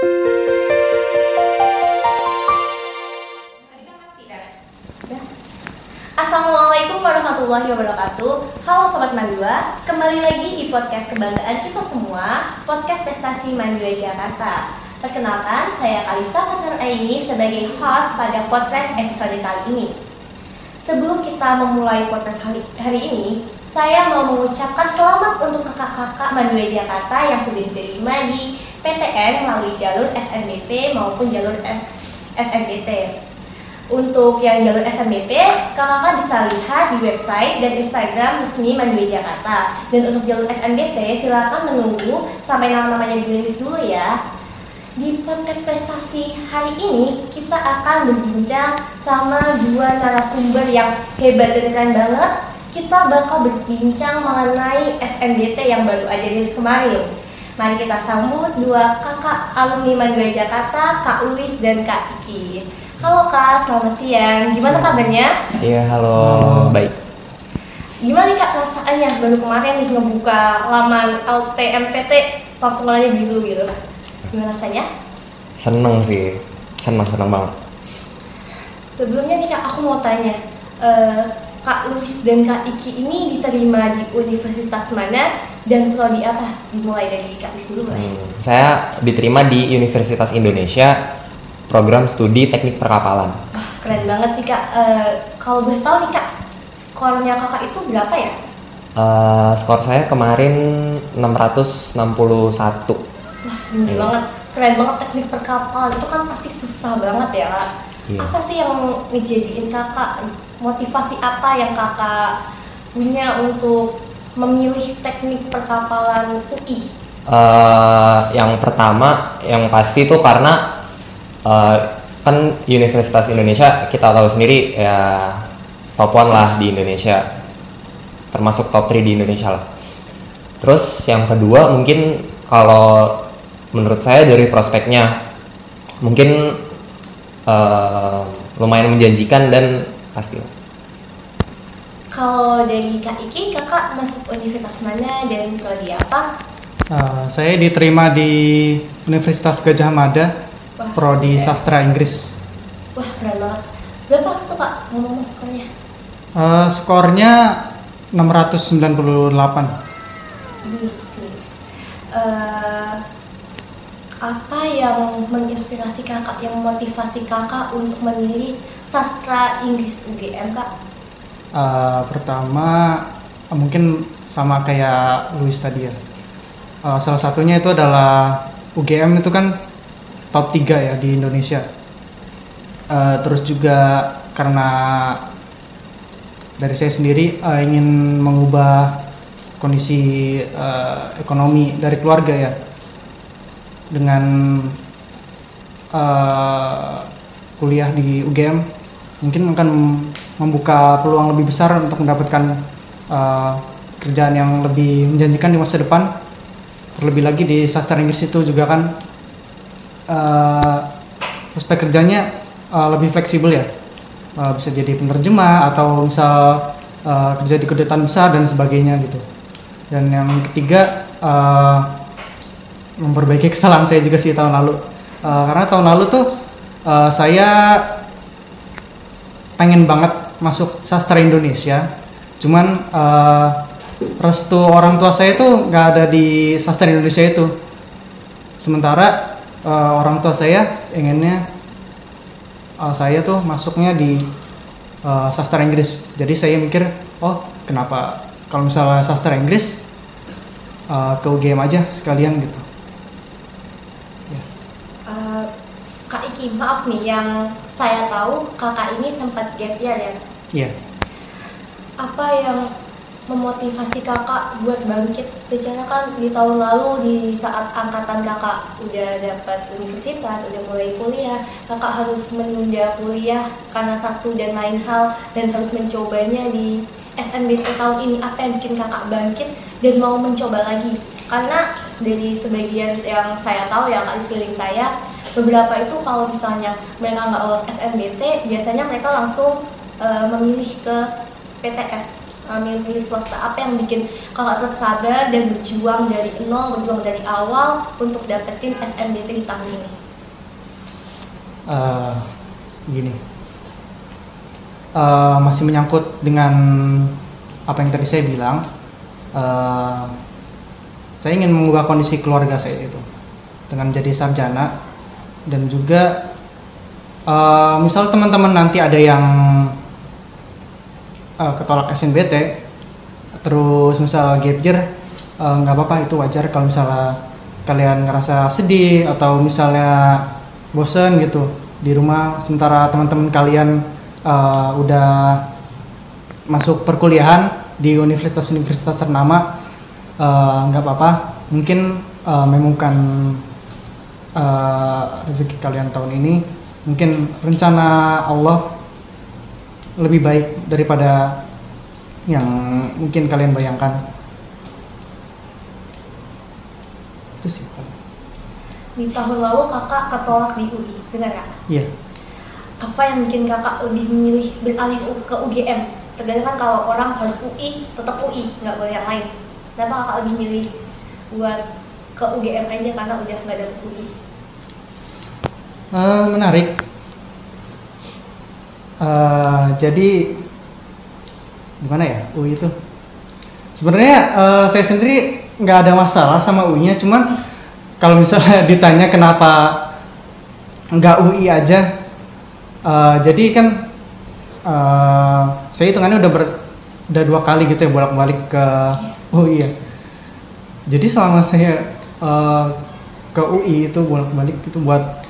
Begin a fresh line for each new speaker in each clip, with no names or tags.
Assalamualaikum warahmatullahi wabarakatuh. Halo Sobat Mandua, kembali lagi di podcast kebanggaan kita semua, podcast prestasi Mandua Jakarta. Perkenalkan, saya Kalisa Fathur Aini sebagai host pada podcast episode kali ini. Sebelum kita memulai podcast hari ini, saya mau mengucapkan selamat untuk kakak-kakak Mandua Jakarta yang sudah diterima di PTN melalui jalur SNBP maupun jalur SNBT. Untuk yang jalur SNBP, kakak bisa lihat di website dan Instagram resmi Mandua Jakarta. Dan untuk jalur SNBT, silakan menunggu sampai nama-namanya dirilis dulu ya. Di podcast prestasi hari ini, kita akan berbincang sama dua narasumber yang hebat dan keren banget. Kita bakal berbincang mengenai SNBT yang baru aja dirilis kemarin. Mari kita sambut dua kakak alumni Mandua Jakarta, Kak Luis dan Kak Iki. Halo Kak, selamat siang. Gimana kabarnya?
Iya, halo. Baik.
Gimana nih Kak perasaannya? Baru kemarin nih ngebuka laman LTMPT, langsung aja dulu gitu. Gimana rasanya?
Seneng sih, seneng banget.
Sebelumnya nih Kak, aku mau tanya, Kak Luis dan Kak Iki ini diterima di universitas mana dan prodi apa? Dimulai dari Kak Luis dulu lah.
Saya diterima di Universitas Indonesia, program studi teknik perkapalan.
Wah, keren banget sih Kak. Kalau boleh tahu nih Kak, skornya Kakak itu berapa ya?
Skor saya kemarin 661.
Wah, tinggi banget. Keren banget, teknik perkapalan itu kan pasti susah banget ya Kak.
Iya.
Apa sih yang ngejadiin Kakak, motivasi apa yang Kakak punya untuk memilih teknik perkapalan UI?
Yang pertama, yang pasti itu karena kan Universitas Indonesia kita tahu sendiri ya, top 1 lah di Indonesia, termasuk top 3 di Indonesia lah. Terus yang kedua mungkin kalau menurut saya dari prospeknya mungkin lumayan menjanjikan dan pasti.
Kalau dari Kak Iki, Kakak masuk universitas mana dan prodi apa?
Saya diterima di Universitas Gadjah Mada, prodi sastra Inggris.
Wah, keren banget. Berapa tuh Kak ngomong skornya?
Skornya 698.
Apa yang menginspirasi Kakak, yang memotivasi Kakak untuk memilih sastra Inggris UGM Kak?
Pertama mungkin sama kayak Luis tadi ya. Salah satunya itu adalah UGM itu kan top 3 ya di Indonesia. Terus juga karena dari saya sendiri ingin mengubah kondisi ekonomi dari keluarga ya, dengan kuliah di UGM mungkin akan membuka peluang lebih besar untuk mendapatkan kerjaan yang lebih menjanjikan di masa depan. Terlebih lagi di sastra Inggris itu juga kan prospek kerjanya lebih fleksibel ya, bisa jadi penerjemah atau misal kerja di kedutaan besar dan sebagainya gitu. Dan yang ketiga, memperbaiki kesalahan saya juga sih tahun lalu, karena tahun lalu tuh saya pengen banget masuk sastra Indonesia, cuman restu orang tua saya tuh nggak ada di sastra Indonesia itu. Sementara orang tua saya inginnya saya tuh masuknya di sastra Inggris. Jadi saya mikir, oh kenapa kalau misalnya sastra Inggris ke UGM aja sekalian gitu.
Kak Iki, maaf nih, yang saya tahu Kakak ini sempat gap year ya?
Iya.
Apa yang memotivasi Kakak buat bangkit? Secara kan di tahun lalu di saat angkatan Kakak udah dapat universitas, udah mulai kuliah, Kakak harus menunda kuliah karena satu dan lain hal dan harus mencobanya di SNBT tahun ini. Apa yang bikin Kakak bangkit dan mau mencoba lagi? Karena dari sebagian yang saya tahu ya Kak, di sekeliling saya, beberapa itu kalau misalnya mereka nggak lolos SNBT, biasanya mereka langsung memilih ke PTS milih swasta? Apa yang bikin kakak tetap sabar dan berjuang dari nol, berjuang dari awal untuk dapetin SNBT di tahun ini?
Gini, masih menyangkut dengan apa yang tadi saya bilang. Saya ingin mengubah kondisi keluarga saya itu dengan jadi sarjana, dan juga misal teman-teman nanti ada yang ketolak SNBT, terus misal gap year, nggak apa-apa, itu wajar kalau misalnya kalian ngerasa sedih atau misalnya bosen gitu di rumah sementara teman-teman kalian udah masuk perkuliahan di universitas-universitas ternama. Nggak apa-apa, mungkin memang bukan rezeki kalian tahun ini, mungkin rencana Allah lebih baik daripada yang mungkin kalian bayangkan. Itu sih.
Di tahun lalu kakak ketolak di UI, benar nggak?
Iya.
Apa yang bikin kakak lebih memilih beralih ke UGM? Terkadang kan kalau orang harus UI, tetap UI, nggak boleh yang lain. Kenapa kakak lebih milih buat ke UGM aja karena udah nggak ada UI?
Menarik. Jadi gimana ya UI itu? Sebenarnya saya sendiri nggak ada masalah sama UI-nya, cuman kalau misalnya ditanya kenapa nggak UI aja, jadi kan saya hitungannya udah 2 kali gitu ya bolak-balik ke UI ya. Jadi selama saya ke UI itu bolak-balik itu buat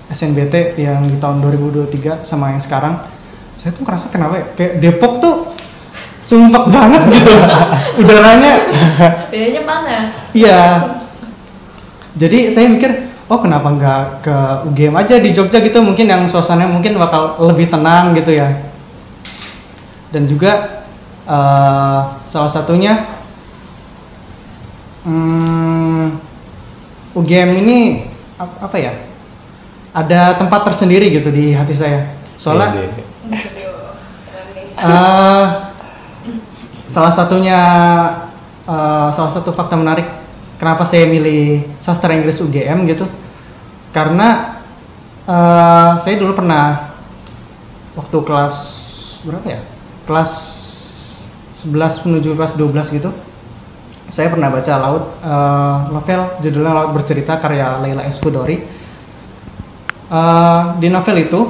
SNBT yang di tahun 2023 sama yang sekarang, saya tuh ngerasa kenapa ya, kayak Depok tuh sumpek banget gitu udaranya.
Bedanya panas.
Iya. Jadi saya mikir, oh kenapa nggak ke UGM aja di Jogja gitu, mungkin yang suasananya mungkin bakal lebih tenang gitu ya. Dan juga salah satunya UGM ini apa ya, ada tempat tersendiri gitu di hati saya. Soalnya salah satu fakta menarik kenapa saya milih sastra Inggris UGM gitu, karena saya dulu pernah waktu kelas berapa ya, kelas 11 menuju kelas 12 gitu, saya pernah baca novel judulnya Laut Bercerita karya Leila S. Chudori. Di novel itu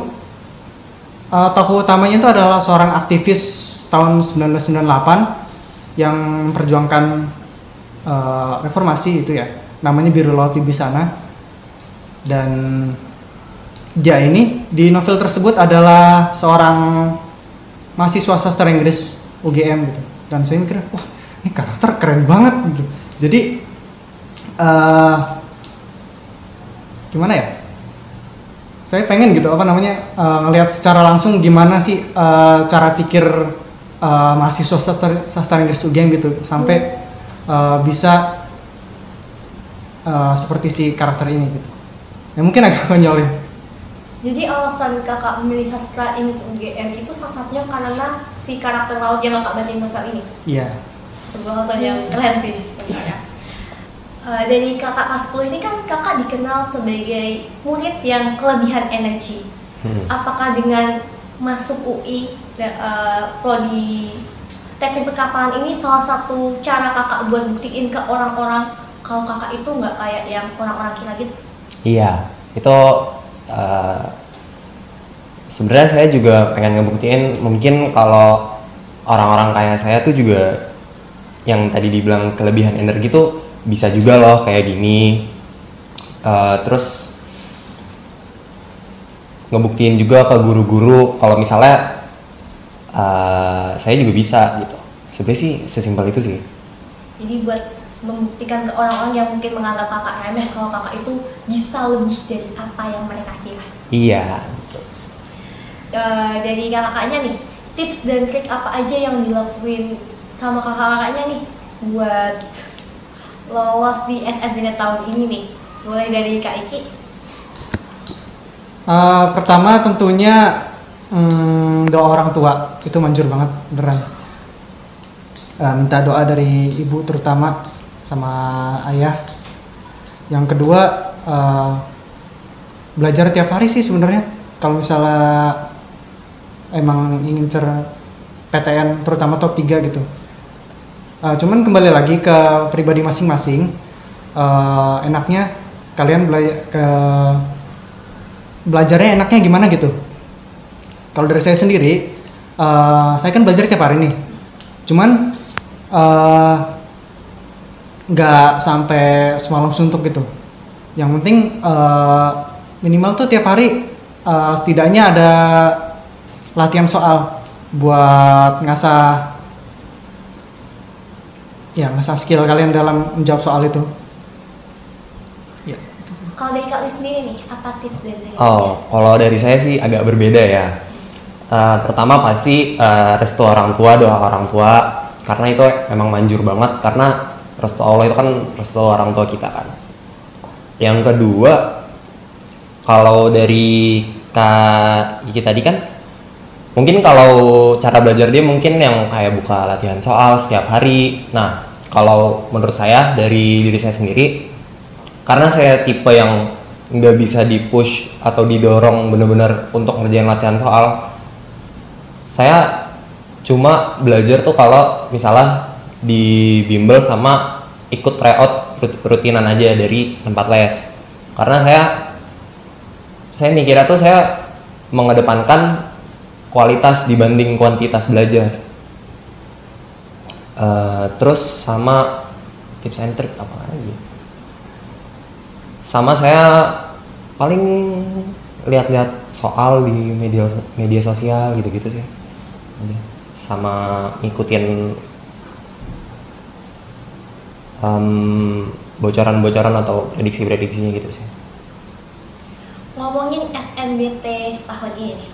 tokoh utamanya itu adalah seorang aktivis tahun 1998 yang memperjuangkan reformasi itu ya, namanya Biru Laut Wibisana. Dan dia ini di novel tersebut adalah seorang mahasiswa sastra Inggris UGM gitu, dan saya mikir, wah ini karakter keren banget gitu. Jadi gimana ya, saya pengen gitu ngelihat secara langsung gimana sih cara pikir mahasiswa sastra Inggris UGM gitu sampai bisa seperti si karakter ini gitu. Ya mungkin agak konyol ya.
Jadi alasan kakak memilih sastra Inggris UGM itu salah satunya karena si karakter laut yang kakak baca di novel ini?
Iya.
Sebuah hal yang keren sih. Dari kakak kelas 10 ini kan kakak dikenal sebagai murid yang kelebihan energi. Apakah dengan masuk UI prodi teknik perkapalan ini salah satu cara kakak buat buktiin ke orang-orang kalau kakak itu nggak kayak yang orang-orang kira gitu?
Iya, itu sebenarnya saya juga pengen ngebuktiin, mungkin kalau orang-orang kayak saya tuh juga yang tadi dibilang kelebihan energi tuh bisa juga loh kayak gini. Terus ngebuktiin juga ke guru-guru kalau misalnya saya juga bisa gitu. Sebenarnya sih sesimpel itu sih.
Jadi buat membuktikan ke orang-orang yang mungkin menganggap kakak remeh kalau kakak itu bisa lebih dari apa yang mereka kira.
Iya.
Dari kakaknya nih, tips dan trik apa aja yang dilakuin sama kakak-kakaknya nih buat lolos di SNBT tahun ini nih? Mulai dari Kak Iki.
Pertama tentunya doa orang tua itu manjur banget beneran. minta doa dari ibu terutama sama ayah. Yang kedua belajar tiap hari sih sebenarnya. Kalau misalnya emang ingin PTN terutama top 3 gitu. Cuman kembali lagi ke pribadi masing-masing. Enaknya kalian belajarnya enaknya gimana gitu. Kalau dari saya sendiri, saya kan belajar tiap hari nih. Cuman nggak sampai semalam suntuk gitu. Yang penting minimal tuh tiap hari setidaknya ada latihan soal buat ngasah skill kalian dalam menjawab soal itu.
Kalau dari Kak Lis sendiri nih, apa tips dari
Kalau dari saya sih agak berbeda ya. Pertama pasti restu orang tua, doa orang tua, karena itu memang manjur banget, karena restu Allah itu kan restu orang tua kita kan. Yang kedua, kalau dari Kak Iki tadi kan, mungkin kalau cara belajar dia mungkin yang kayak buka latihan soal setiap hari. Nah, kalau menurut saya dari diri saya sendiri, karena saya tipe yang nggak bisa di-push atau didorong bener-bener untuk ngerjain latihan soal, saya cuma belajar tuh kalau misalnya di bimbel sama ikut tryout rutinan aja dari tempat les. Karena saya mikirnya tuh saya mengedepankan kualitas dibanding kuantitas belajar. Terus sama tips and trick apa lagi? Sama saya paling lihat-lihat soal di media sosial gitu-gitu sih. Sama ngikutin bocoran-bocoran atau prediksi-prediksinya gitu sih.
Ngomongin SNBT tahun ini nih,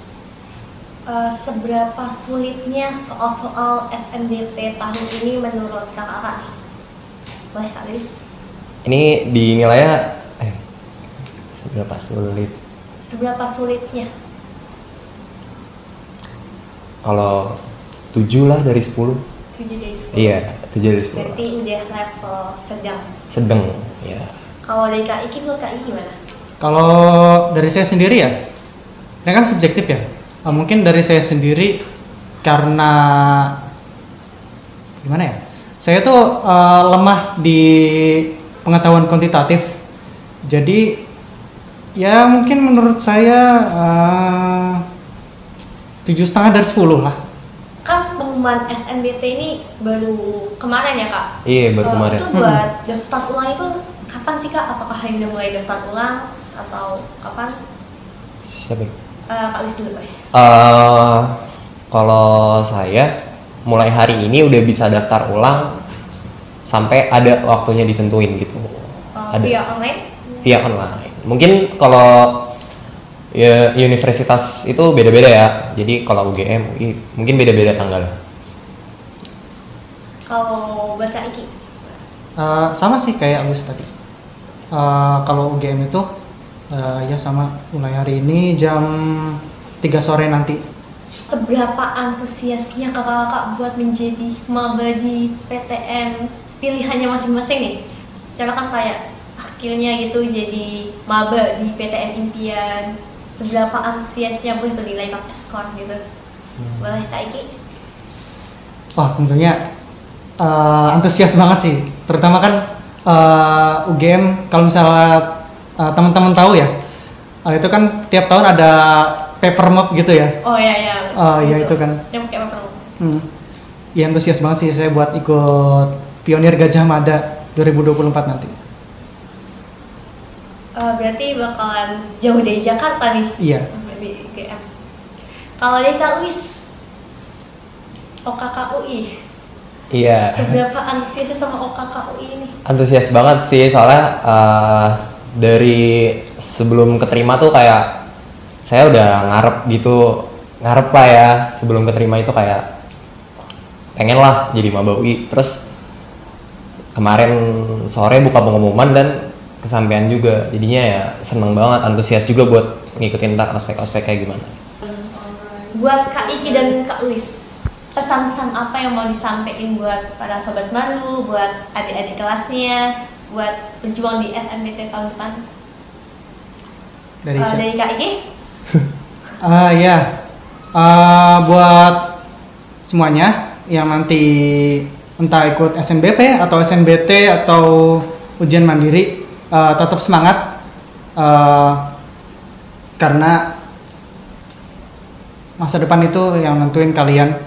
seberapa sulitnya soal-soal SNBT tahun ini menurut kakak nih? Boleh Kak Lis?
Ini dinilainya seberapa sulit?
Seberapa sulitnya?
Kalau 7 lah dari 10.
7 dari 10?
Iya, 7 dari 10.
Berarti udah level sedang?
Sedang, ya.
Kalau dari Kak Iki, menurut Kak Iki gimana?
Kalau dari saya sendiri ya, ini kan subjektif ya. Mungkin dari saya sendiri karena gimana ya? Saya tuh lemah di pengetahuan kuantitatif. Jadi ya mungkin menurut saya 7,5 dari 10 lah.
Kan pengumuman SNBT ini baru kemarin ya Kak?
Iya, baru kemarin.
Itu buat daftar ulang itu kapan sih Kak? Apakah udah mulai daftar ulang atau kapan?
Siapa?
Kak Lis dulu Pak.
Kalau saya mulai hari ini udah bisa daftar ulang sampai ada waktunya ditentuin gitu. Ada
Via online?
Via online. Mungkin kalau ya universitas itu beda-beda ya. Jadi kalau UGM, UI mungkin beda-beda tanggal.
Kalau buat Kak Iki?
Sama sih kayak Agus tadi. Kalau UGM itu ya sama, mulai hari ini jam 3 sore nanti.
Seberapa antusiasnya kakak-kakak buat menjadi maba di PTN pilihannya masing-masing nih? Secara kan kayak akhirnya gitu jadi maba di PTN impian. Seberapa antusiasnya boleh tuh nilai pakai skor gitu? Boleh Kak Iki?
Wah, tentunya antusias banget sih. Terutama kan UGM, kalau misalnya teman-teman tahu ya, itu kan tiap tahun ada paper map gitu ya.
Oh iya iya.
Iya itu kan.
Yang pakai paper map.
Ya antusias banget sih saya buat ikut Pionir Gajah Mada 2024 nanti.
Berarti bakalan jauh dari Jakarta nih.
Iya.
Di UGM. Kalau dari Kak Luis, OKKUI.
Iya.
Seberapa antusias sama OKKUI ini?
Antusias banget sih, soalnya dari sebelum keterima tuh kayak saya udah ngarep lah ya, sebelum keterima itu kayak pengen lah jadi maba UI. Terus kemarin sore buka pengumuman dan kesampaian juga, jadinya ya seneng banget, antusias juga buat ngikutin ntar ospek-ospek kayak gimana.
Buat Kak Iki dan Kak Luis, pesan-pesan apa yang mau disampaikan buat para sobat Mandu, buat adik-adik kelasnya, buat berjuang di SNBT tahun depan? Dari Kak Igi?
Ya, buat semuanya yang nanti entah ikut SNBP atau SNBT atau ujian mandiri, tetap semangat, karena masa depan itu yang nentuin kalian,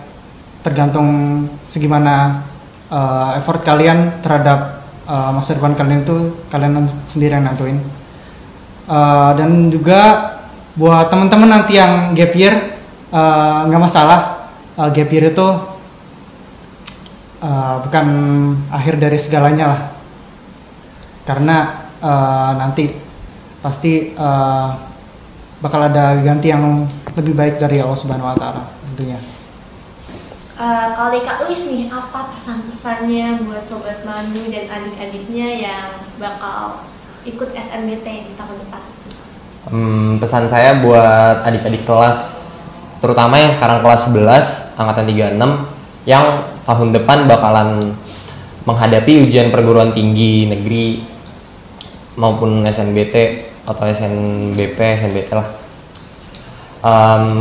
tergantung segimana effort kalian terhadap masa depan kalian itu kalian sendiri yang nentuin. Dan juga buat teman-teman nanti yang gap year, nggak masalah, gap year itu bukan akhir dari segalanya lah, karena nanti pasti bakal ada ganti yang lebih baik dari Allah Subhanahu Wa Taala tentunya.
Kalau dari Kak Luis nih, apa pesan-pesannya buat sobat Mandu dan adik-adiknya yang bakal ikut SNBT di tahun depan?
Pesan saya buat adik-adik kelas, terutama yang sekarang kelas 11 angkatan 36, yang tahun depan bakalan menghadapi ujian perguruan tinggi negeri maupun SNBT atau SNBP, SNBT lah.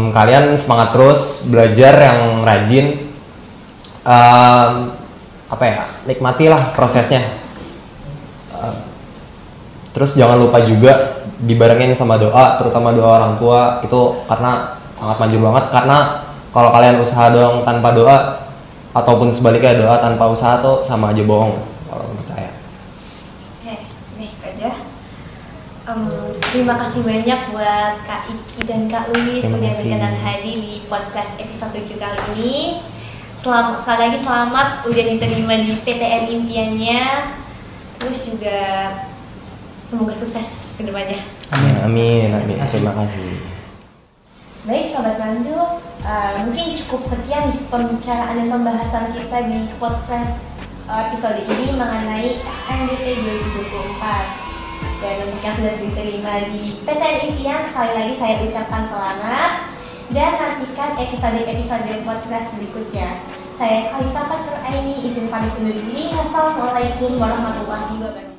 Kalian semangat terus, belajar yang rajin, nikmatilah prosesnya. Terus jangan lupa juga dibarengin sama doa, terutama doa orang tua itu, karena sangat manjur banget. Karena kalau kalian usaha doang tanpa doa, ataupun sebaliknya doa tanpa usaha tuh sama aja bohong kalau menurut saya.
Nih aja. Terima kasih banyak buat Kak Iki dan Kak Luis sudah berkenan hadir di podcast episode 7 kali ini. Sekali lagi selamat udah diterima di PTN impiannya. Terus juga semoga sukses ke depannya.
Amin. Terima kasih.
Baik Sobat Mandu, mungkin cukup sekian pembicaraan dan pembahasan kita di podcast episode ini mengenai SNBT 2024. Dan untuk yang sudah diterima di PTN Impian, sekali lagi saya ucapkan selamat dan nantikan episode-episode podcast berikutnya. Saya Kalisa Fatur Aini izin pamit undur diri. Wassalamualaikum warahmatullahi wabarakatuh.